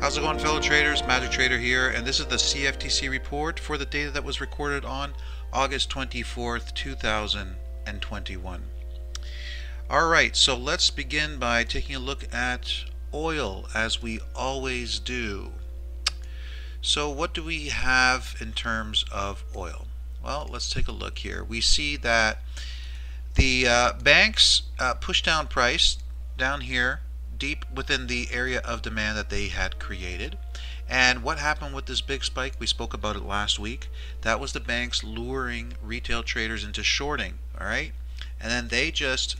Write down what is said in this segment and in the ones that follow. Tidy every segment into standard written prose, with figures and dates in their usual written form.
How's it going, fellow traders? Magic Trader here, and this is the CFTC report for the data that was recorded on August 24th, 2021. Alright, so let's begin by taking a look at oil, as we always do. So what do we have in terms of oil? Well, let's take a look here. We see that the banks pushed down price down here deep within the area of demand that they had created. And what happened with this big spike? We spoke about it last week. That was the banks luring retail traders into shorting, all right? And then they just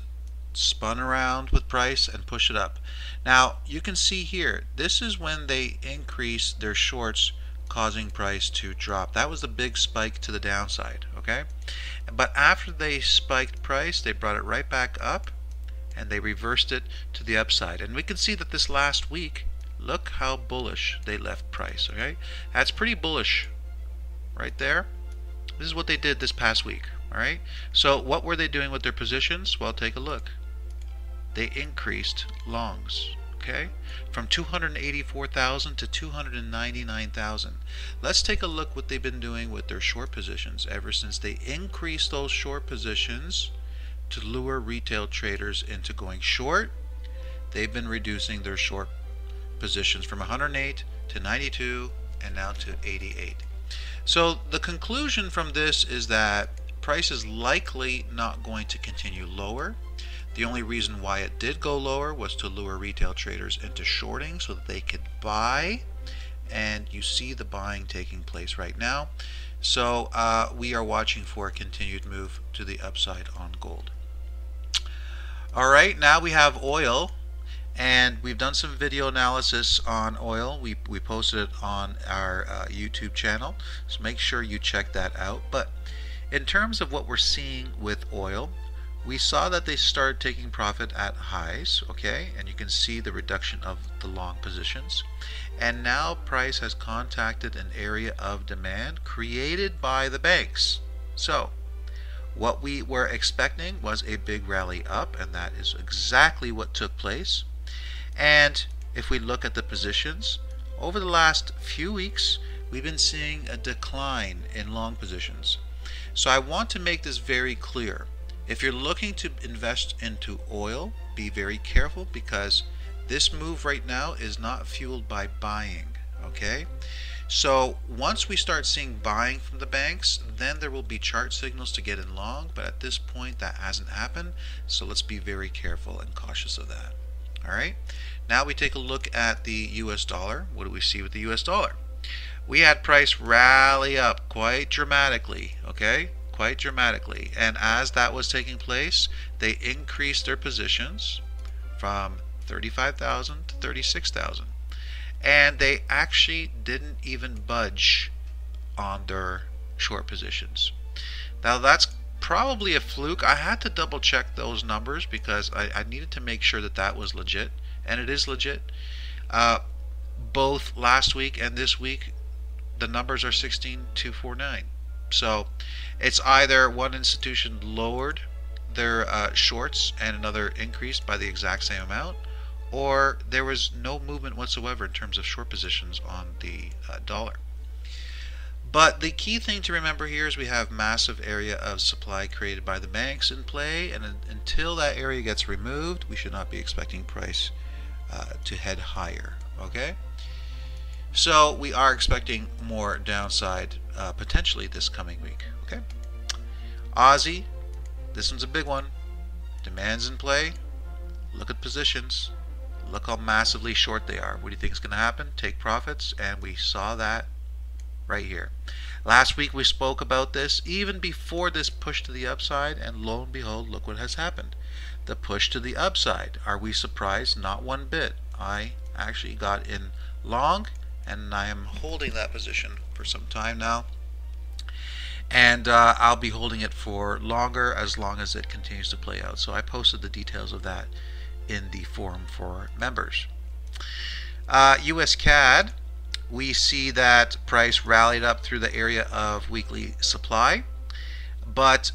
spun around with price and pushed it up. Now you can see here, this is when they increased their shorts, causing price to drop. That was the big spike to the downside, okay? But after they spiked price, they brought it right back up and they reversed it to the upside. And we can see that this last week, look how bullish they left price, okay? That's pretty bullish right there. This is what they did this past week, all right? So what were they doing with their positions? Well, take a look. They increased longs, okay? From 284,000 to 299,000. Let's take a look what they've been doing with their short positions ever since they increased those short positions to lure retail traders into going short. They've been reducing their short positions from 108 to 92 and now to 88. So the conclusion from this is that price is likely not going to continue lower. The only reason why it did go lower was to lure retail traders into shorting so that they could buy, and you see the buying taking place right now. So we are watching for a continued move to the upside on gold. Alright, now we have oil, and we've done some video analysis on oil. We posted it on our YouTube channel, so make sure you check that out. But in terms of what we're seeing with oil, we saw that they started taking profit at highs, okay, and you can see the reduction of the long positions. And now price has contacted an area of demand created by the banks. So what we were expecting was a big rally up, and that is exactly what took place. And if we look at the positions, over the last few weeks, we've been seeing a decline in long positions. So I want to make this very clear. If you're looking to invest into oil, be very careful, because this move right now is not fueled by buying, okay? So once we start seeing buying from the banks, then there will be chart signals to get in long, but at this point that hasn't happened, so let's be very careful and cautious of that. Alright, now we take a look at the US dollar. What do we see with the US dollar? We had price rally up quite dramatically, okay? Quite dramatically, and as that was taking place, they increased their positions from 35,000 to 36,000, and they actually didn't even budge on their short positions. Now that's probably a fluke. I had to double check those numbers because I needed to make sure that that was legit, and it is legit. Both last week and this week the numbers are 16,249. So it's either one institution lowered their shorts and another increased by the exact same amount, or there was no movement whatsoever in terms of short positions on the dollar. But the key thing to remember here is we have massive area of supply created by the banks in play, and until that area gets removed, we should not be expecting price to head higher, okay? So we are expecting more downside potentially this coming week, okay? Aussie, this one's a big one. Demand's in play. Look at positions. Look how massively short they are. What do you think is going to happen? Take profits, and we saw that right here. Last week we spoke about this even before this push to the upside, and lo and behold, look what has happened. The push to the upside. Are we surprised? Not one bit. I actually got in long, and I am holding that position for some time now, and I'll be holding it for longer, as long as it continues to play out. So I posted the details of that in the forum for members. USCAD, we see that price rallied up through the area of weekly supply, but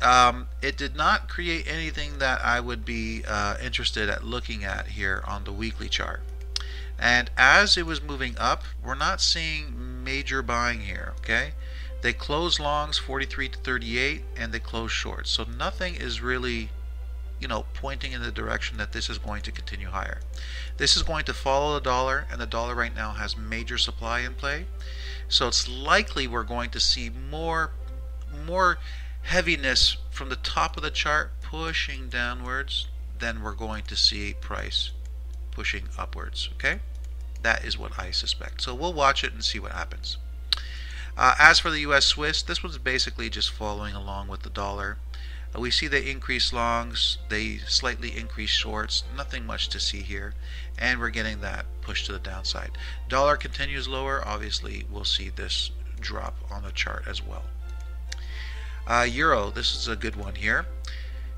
it did not create anything that I would be interested at looking at here on the weekly chart. And as it was moving up, we're not seeing major buying here, okay? They closed longs 43 to 38 and they closed shorts. So nothing is really, pointing in the direction that this is going to continue higher. This is going to follow the dollar, and the dollar right now has major supply in play. So it's likely we're going to see more heaviness from the top of the chart pushing downwards than we're going to see price pushing upwards, okay? That is what I suspect. So we'll watch it and see what happens. As for the US Swiss, this was basically just following along with the dollar. We see they increase longs, they slightly increase shorts, nothing much to see here, and we're getting that push to the downside. Dollar continues lower, obviously we'll see this drop on the chart as well. Euro, this is a good one here.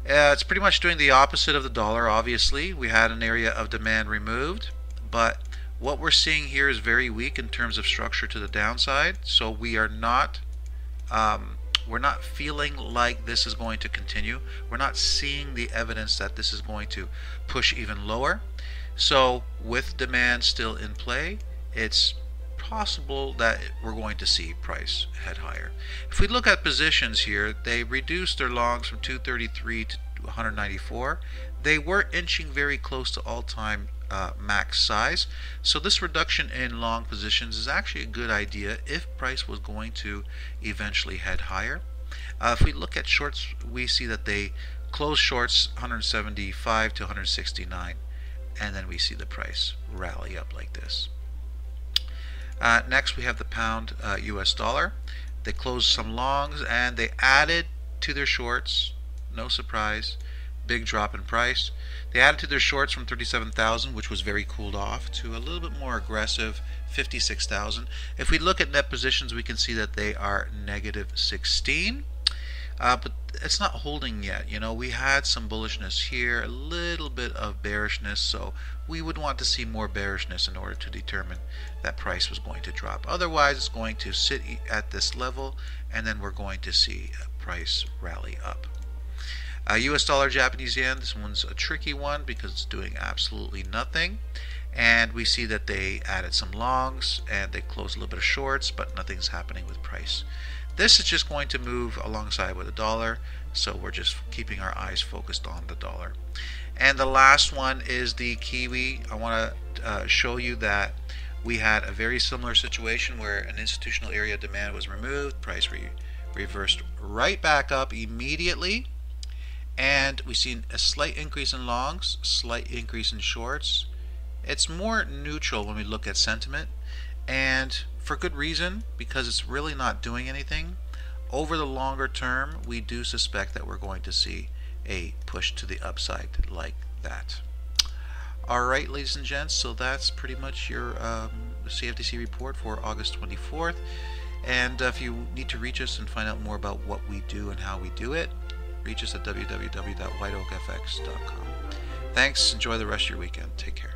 It's pretty much doing the opposite of the dollar, obviously. We had an area of demand removed, but what we're seeing here is very weak in terms of structure to the downside, so we're not feeling like this is going to continue. We're not seeing the evidence that this is going to push even lower. So with demand still in play, it's possible that we're going to see price head higher. If we look at positions here, they reduced their longs from 233 to 194. They were inching very close to all-time max size. So this reduction in long positions is actually a good idea if price was going to eventually head higher. If we look at shorts, we see that they close shorts 175 to 169, and then we see the price rally up like this. Next we have the pound US dollar. They closed some longs and they added to their shorts. No surprise, big drop in price. They added to their shorts from 37,000, which was very cooled off, to a little bit more aggressive 56,000. If we look at net positions, we can see that they are negative 16. But it's not holding yet. We had some bullishness here, a little bit of bearishness, so we would want to see more bearishness in order to determine that price was going to drop. Otherwise, it's going to sit at this level, and then we're going to see a price rally up. US dollar Japanese yen, this one's a tricky one because it's doing absolutely nothing. And we see that they added some longs and they closed a little bit of shorts, but nothing's happening with price. This is just going to move alongside with the dollar, so we're just keeping our eyes focused on the dollar. And the last one is the Kiwi. I want to show you that we had a very similar situation where an institutional area demand was removed, price reversed right back up immediately, and we've seen a slight increase in longs, slight increase in shorts. It's more neutral when we look at sentiment, and for good reason, because it's really not doing anything. Over the longer term, we do suspect that we're going to see a push to the upside like that. Alright, ladies and gents, so that's pretty much your CFTC report for August 24th. And if you need to reach us and find out more about what we do and how we do it, reach us at www.whiteoakfx.com. Thanks, enjoy the rest of your weekend. Take care.